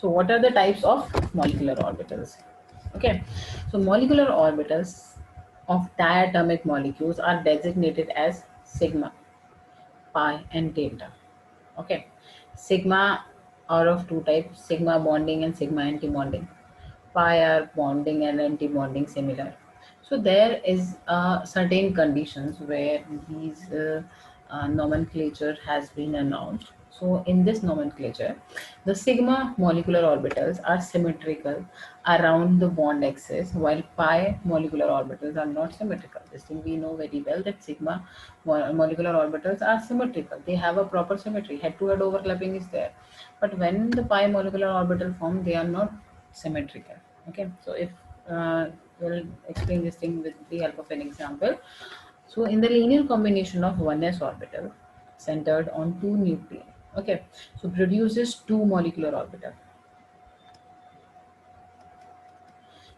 So what are the types of molecular orbitals? Okay, so molecular orbitals of diatomic molecules are designated as sigma, pi, and delta. Okay, sigma are of two types: sigma bonding and sigma anti-bonding. Pi are bonding and anti-bonding similar. So there is certain conditions where these nomenclature has been announced. So in this nomenclature, the sigma molecular orbitals are symmetrical around the bond axis, while pi molecular orbitals are not symmetrical. This thing we know very well, that sigma molecular orbitals are symmetrical. They have a proper symmetry. Head-to-head overlapping is there. But when the pi molecular orbital form, they are not symmetrical. Okay, so if we'll explain this thing with the help of an example. So in the linear combination of 1s orbital centered on two nuclei, okay, so produces two molecular orbital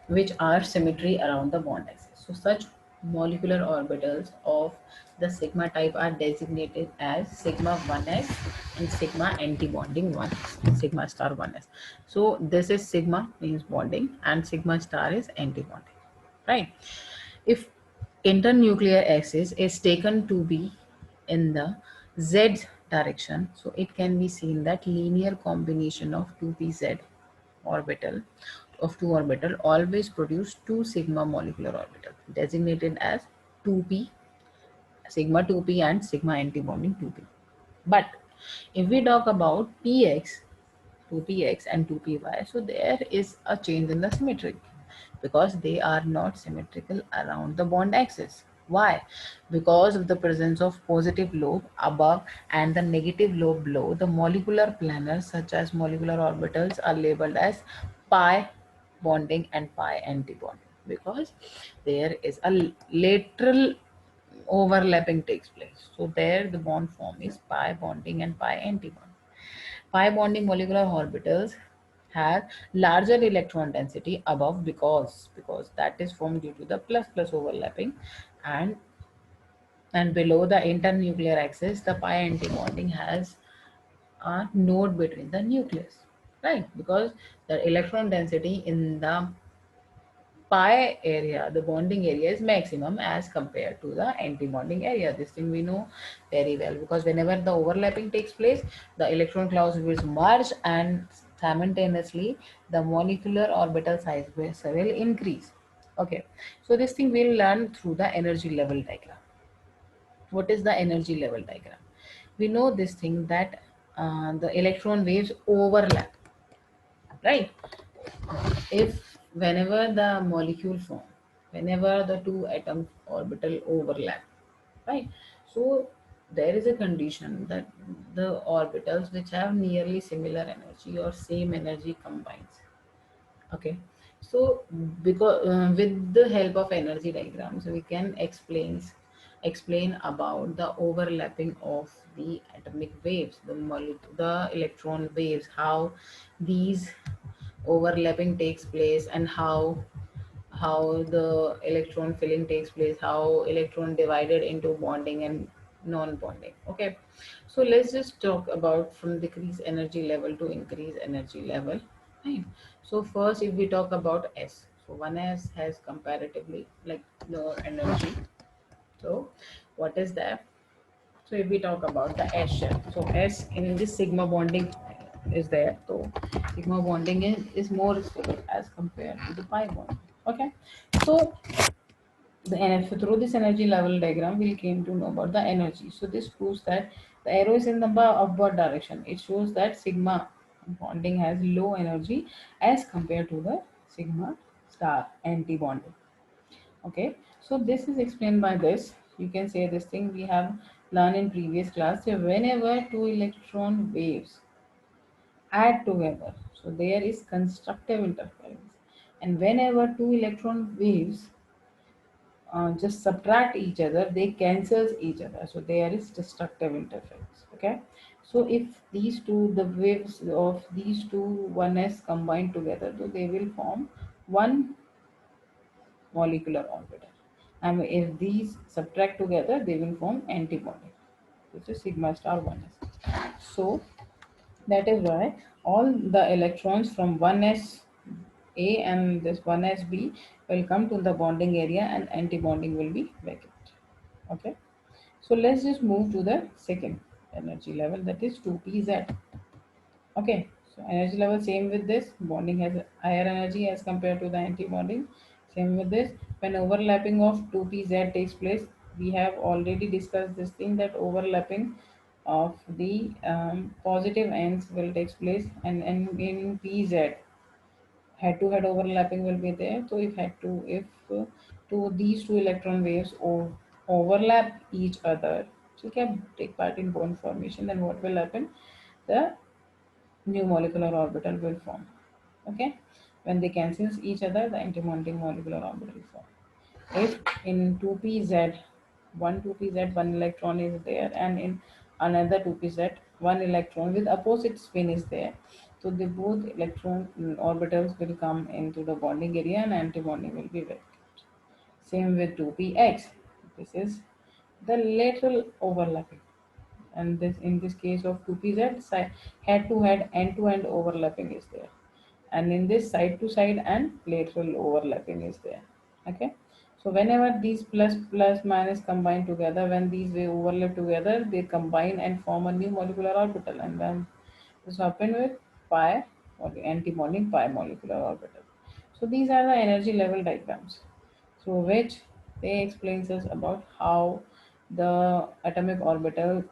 which are symmetry around the bond axis. So such molecular orbitals of the sigma type are designated as sigma 1s and sigma anti-bonding 1, sigma star 1s. So this is sigma means bonding and sigma star is anti-bonding, right? If internuclear axis is taken to be in the z direction, so it can be seen that linear combination of 2pz orbital of two orbital always produce two sigma molecular orbital designated as 2p, sigma 2p and sigma antibonding 2p. But if we talk about px, 2px and 2py, so there is a change in the symmetry because they are not symmetrical around the bond axis. Why? Because of the presence of positive lobe above and the negative lobe below, the molecular planars such as molecular orbitals are labeled as pi bonding and pi antibonding because there is a lateral overlapping takes place. So there the bond form is pi bonding and pi antibonding. Pi bonding molecular orbitals have larger electron density above because that is formed due to the plus plus overlapping, and below the internuclear axis the pi antibonding has a node between the nucleus, right? Because the electron density in the pi area, the bonding area is maximum as compared to the anti-bonding area. This thing we know very well because whenever the overlapping takes place, the electron clouds will merge and simultaneously the molecular orbital size will increase. Okay, so this thing we'll learn through the energy level diagram. What is the energy level diagram? We know this thing that the electron waves overlap, right? If whenever the molecule form, whenever the two atoms orbital overlap, right? So there is a condition that the orbitals which have nearly similar energy or same energy combines. Okay, so because with the help of energy diagrams we can explain about the overlapping of the atomic waves, the electron waves, how these overlapping takes place and how the electron filling takes place, how electron divided into bonding and non-bonding. Okay, so let's just talk about from decrease energy level to increase energy level. Fine. So first if we talk about s, so 1s has comparatively like lower energy. So what is that? So if we talk about the S shell, so S in this sigma bonding is there. So sigma bonding is more stable as compared to the pi bond. Okay. So through this energy level diagram, we came to know about the energy. So this proves that the arrow is in the upward direction. It shows that sigma bonding has low energy as compared to the sigma star anti bonding. Okay, so this is explained by this. You can say this thing we have learned in previous class. So whenever two electron waves add together, so there is constructive interference, and whenever two electron waves just subtract each other, they cancels each other, so there is destructive interference. Okay, so if these two, the waves of these two 1s combine together, so they will form one molecular orbital. And if these subtract together, they will form antibody, which is sigma star 1s. So That is why all the electrons from 1s A and this 1s B will come to the bonding area and anti-bonding will be vacant. Okay. So let's just move to the second energy level, that is 2pz. Okay, so energy level same with this. Bonding has higher energy as compared to the anti-bonding. Same with this. When overlapping of 2pz takes place, we have already discussed this thing that overlapping of the positive ends will take place, and in pz head-to-head overlapping will be there. So if these two electron waves overlap each other, so you can take part in bond formation, then what will happen? The new molecular orbital will form. Okay, when they cancel each other, the anti-bonding molecular orbital form. If in 2pz, one 2pz, one electron is there, and in another 2pz, one electron with opposite spin is there, so the both electron orbitals will come into the bonding area and anti-bonding will be vacant. Same with 2px. This is the lateral overlapping, and this in this case of 2pz, head to head, end to end overlapping is there, and in this side to side and lateral overlapping is there. Okay, so whenever these plus plus minus combine together, when these way overlap together, they combine and form a new molecular orbital, and when this happen with pi or the anti-bonding pi molecular orbital. So these are the energy level diagrams, so which they explains us about how the atomic orbital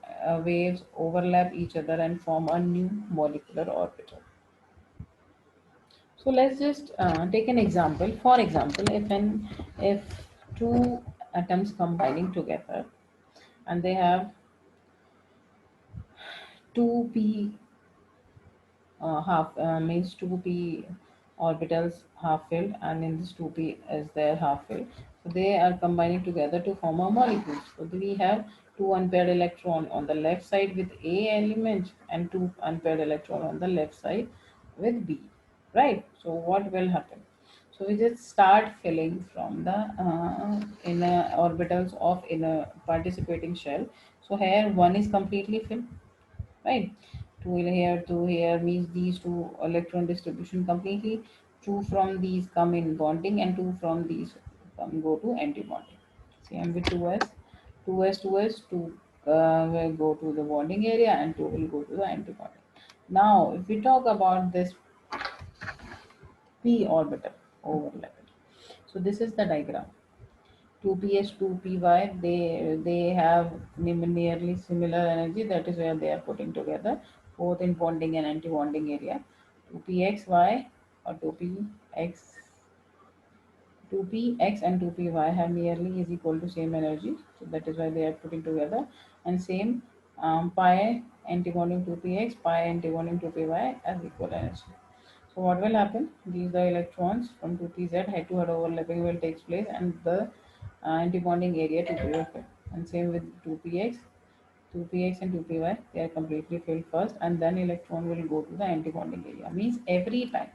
waves overlap each other and form a new molecular orbital. So let's just take an example. For example, if two atoms combining together and they have two p half means 2p orbitals half filled, and in this 2p is their half filled, so they are combining together to form a molecule. So we have two unpaired electron on the left side with a element and two unpaired electron on the left side with b, right? So what will happen? So we just start filling from the inner orbitals of inner participating shell. So here one is completely filled, right? Two here means these two electron distribution completely. Two from these come in bonding and two from these come go to anti-bonding. Same with 2s. 2 will go to the bonding area and 2 will go to the anti-bonding. Now if we talk about this p orbital overlapping, so this is the diagram. 2ps 2py, they have nearly similar energy, that is where they are putting together both in bonding and anti-bonding area. 2pxy or 2px and 2py have nearly is equal to same energy, so that is why they are putting together. And same pi anti-bonding 2px, pi anti-bonding 2py as equal energy. So what will happen? These the electrons from 2pz head-to-head overlapping will take place, and the anti-bonding area 2p will fill. And same with 2px, 2px and 2py, they are completely filled first, and then electron will go to the anti-bonding area. Means every time,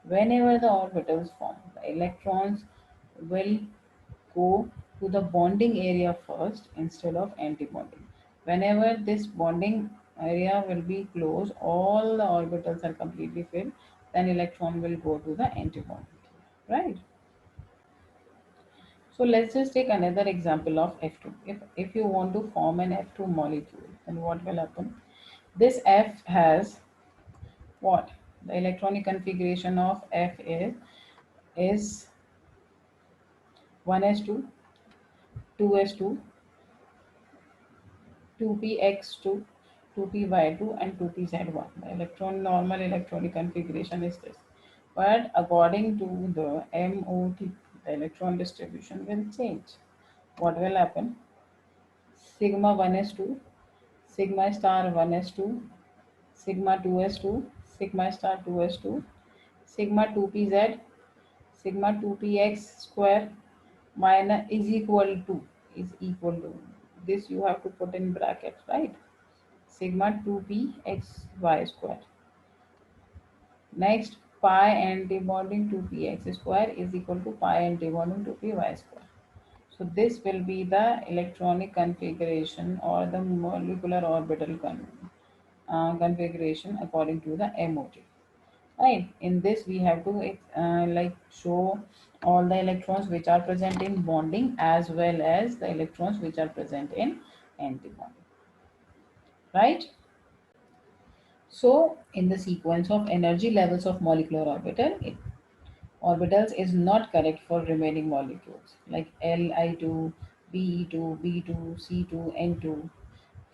whenever the orbitals form, the electrons will go to the bonding area first instead of anti-bonding. Whenever this bonding area will be closed, all the orbitals are completely filled, then electron will go to the anti-bonding area, right? So let's just take another example of F2. If you want to form an F2 molecule, then what will happen? This F has what? The electronic configuration of F is 1s2, 2s2, 2px2, 2py2, and 2pz1. The normal electronic configuration is this. But according to the MOT, the electron distribution will change. What will happen? Sigma 1s2, sigma star 1s2, sigma 2s2, sigma star 2s2, sigma 2pz, sigma 2px square minus is equal to this, you have to put in brackets, right? Sigma 2pxy square. Next, pi antibonding 2px square is equal to pi antibonding 2py square. So this will be the electronic configuration or the molecular orbital configuration according to the MOT. Right. In this, we have to like show all the electrons which are present in bonding as well as the electrons which are present in antibonding. Right. So, in the sequence of energy levels of molecular orbitals is not correct for remaining molecules like Li2, Be2, B2, C2, N2.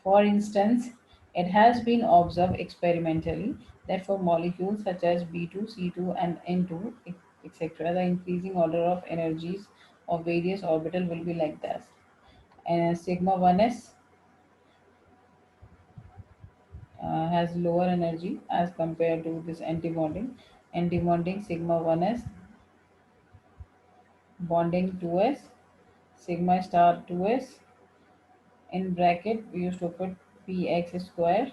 For instance, it has been observed experimentally that for molecules such as B2, C2, and N2, etc., the increasing order of energies of various orbital will be like this. And sigma 1s has lower energy as compared to this antibonding. Antibonding sigma 1s, bonding 2s, sigma star 2s. In bracket, we used to put px square.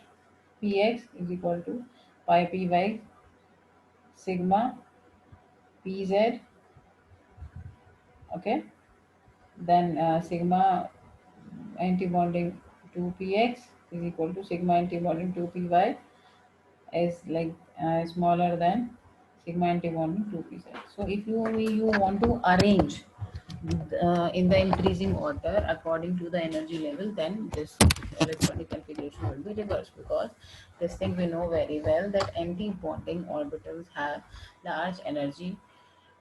Px is equal to pi py sigma pz. Okay, then sigma antibonding 2px is equal to sigma antibonding 2py is like smaller than sigma antibonding 2pz. So if you want to arrange in the increasing order according to the energy level, then this electronic configuration will be reversed, because this thing we know very well that anti-bonding orbitals have large energy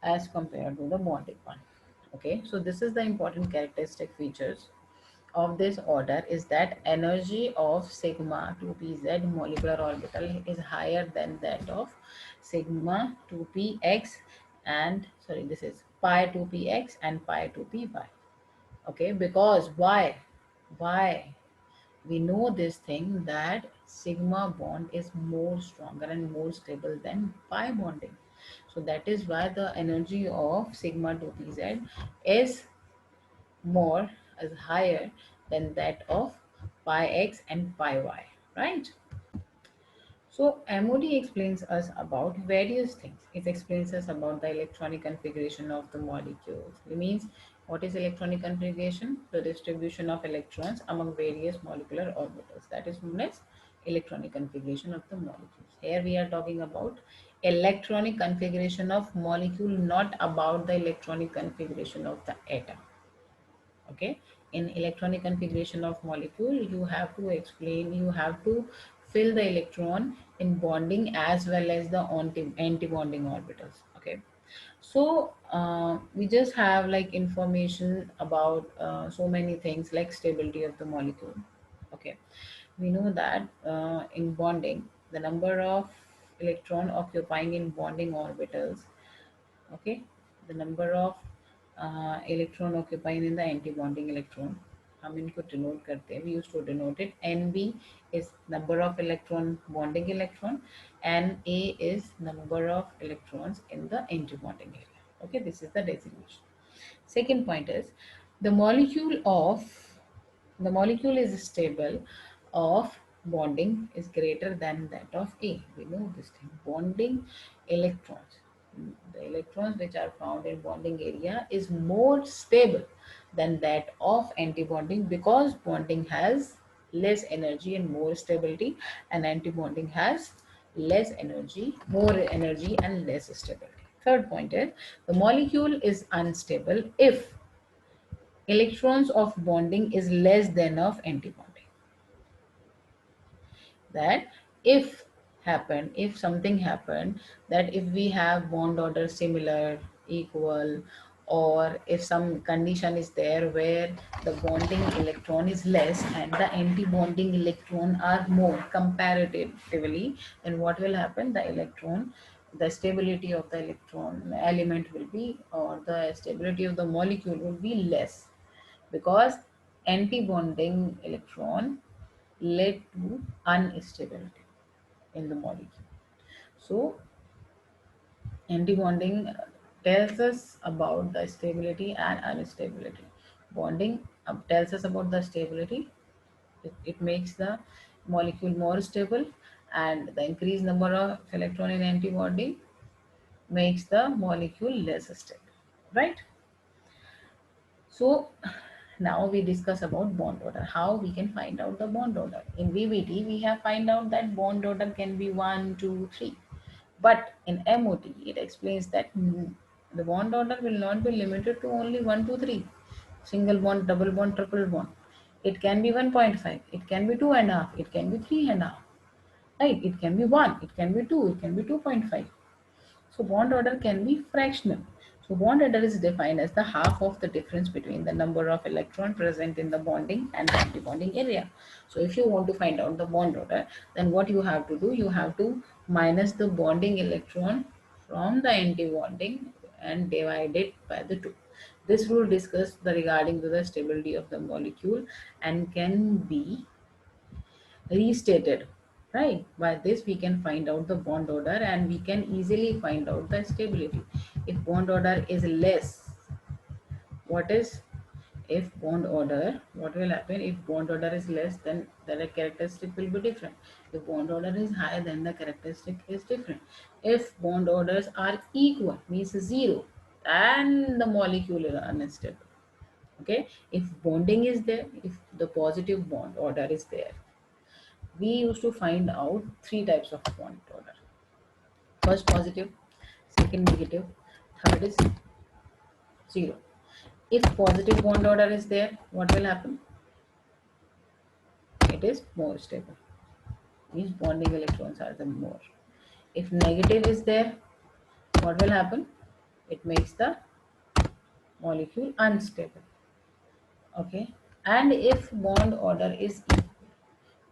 as compared to the bonding one. Okay, so this is the important characteristic features of this order is that energy of sigma 2pz molecular orbital is higher than that of sigma 2px and sorry, this is pi 2px and pi 2py. Okay, because why we know this thing that sigma bond is more stronger and more stable than pi bonding. So that is why the energy of sigma 2pz is more is higher than that of pi x and pi y, right? So MOD explains us about various things. It explains us about the electronic configuration of the molecules. It means what is electronic configuration? The distribution of electrons among various molecular orbitals. That is known as electronic configuration of the molecules. Here we are talking about electronic configuration of molecule, not about the electronic configuration of the atom. Okay, in electronic configuration of molecule you have to explain, you have to fill the electron in bonding as well as the anti-bonding orbitals. Okay, so we just have like information about so many things like stability of the molecule. Okay, we know that in bonding the number of electron occupying in bonding orbitals, okay, the number of electron occupying in the anti-bonding electron, हम इनको denote करते हैं, we used to denote it NB is number of electron bonding electron, Na is number of electrons in the anti-bonding area. Okay, this is the designation. Second point is the molecule of the molecule is stable of bonding is greater than that of A. We know this thing. Bonding electrons, the electrons which are found in bonding area is more stable than that of antibonding, because bonding has less energy and more stability, and antibonding has less energy, more energy and less stability. Third point is the molecule is unstable if electrons of bonding is less than of antibonding. That if something happened, that if we have bond order similar, equal, or if some condition is there where the bonding electron is less and the anti-bonding electron are more comparatively, then what will happen? The stability of the electron element will be, or the stability of the molecule will be less, because anti-bonding electron led to instability in the molecule. So anti-bonding tells us about the stability and instability. Bonding tells us about the stability. It makes the molecule more stable, and the increased number of electron in antibonding makes the molecule less stable, right? So Now we discuss about bond order, how we can find out the bond order. In VBT, we have find out that bond order can be 1, 2, 3. But in MOT, it explains that the bond order will not be limited to only 1, 2, 3. Single bond, double bond, triple bond. It can be 1.5, it can be 2.5, it can be 3.5. Right? It can be 1, it can be 2, it can be 2.5. So bond order can be fractional. So bond order is defined as the half of the difference between the number of electron present in the bonding and the antibonding area. So if you want to find out the bond order, then what you have to do, you have to minus the bonding electron from the antibonding and divide it by the 2. This rule discuss the regarding to the stability of the molecule and can be restated, right? By this we can find out the bond order and we can easily find out the stability. If bond order is less, what is, if bond order, what will happen, if bond order is less, then the characteristic will be different. If bond order is higher, then the characteristic is different. If bond orders are equal, means 0, then the molecule is unstable. Okay, if bonding is there, if the positive bond order is there, we used to find out three types of bond order. First positive, second negative, third is zero. If positive bond order is there, what will happen? It is more stable. Means bonding electrons are the more. If negative is there, what will happen? It makes the molecule unstable. Okay. And if bond order is equal,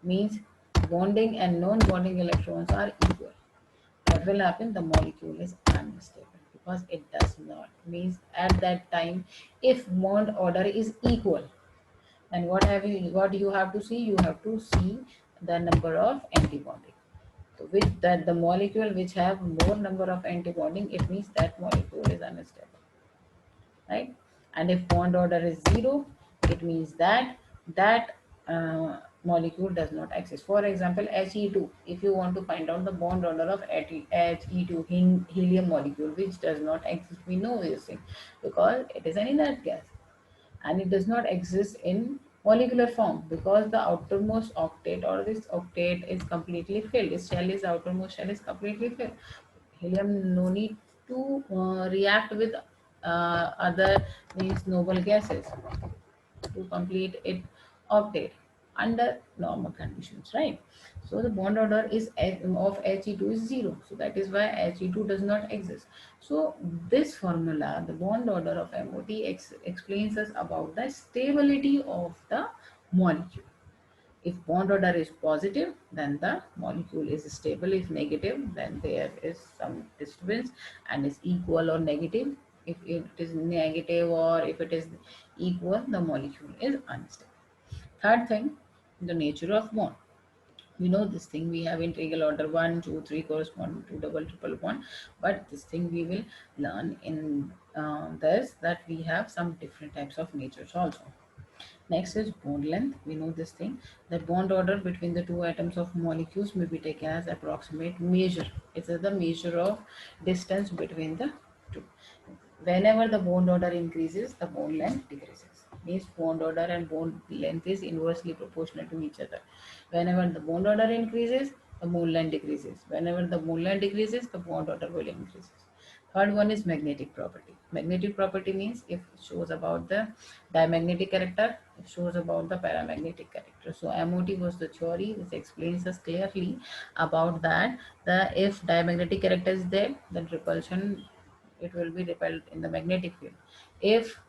means bonding and non-bonding electrons are equal, what will happen, the molecule is unstable because it does not, means at that time if bond order is equal, then what you have to see, you have to see the number of antibonding. So with that, the molecule which have more number of antibonding, it means that molecule is unstable, right? And if bond order is 0, it means that molecule does not exist. For example, He2, if you want to find out the bond order of He2, helium molecule, which does not exist, we know this thing because it is an inert gas and it does not exist in molecular form because the outermost octet or this octet is completely filled. Its shell is outermost shell is completely filled. Helium no need to react with other, means noble gases, to complete it octet under normal conditions, right? So the bond order is of He2 is 0. So that is why He2 does not exist. So this formula, the bond order of MOT, explains us about the stability of the molecule. If bond order is positive, then the molecule is stable. If negative, then there is some disturbance and is equal or negative. If it is negative or if it is equal, the molecule is unstable. Third thing, the nature of bond. We know this thing, we have integral order 1, 2, 3 correspond to double triple bond, but this thing we will learn in this, that we have some different types of natures also. Next is bond length. We know this thing, that bond order between the two atoms of molecules may be taken as approximate measure. It is the measure of distance between the two. Whenever the bond order increases, the bond length decreases. Means bond order and bond length is inversely proportional to each other. Whenever the bond order increases, the bond length decreases. Whenever the bond length decreases, the bond order will increases. Third one is magnetic property. Magnetic property means if it shows about the diamagnetic character, it shows about the paramagnetic character. So MOT was the theory which explains us clearly about that. The if diamagnetic character is there, then repulsion, it will be repelled in the magnetic field. If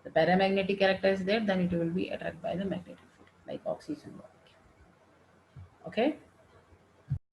the paramagnetic character is there, then it will be attracted by the magnetic field, like oxygen molecule. Okay.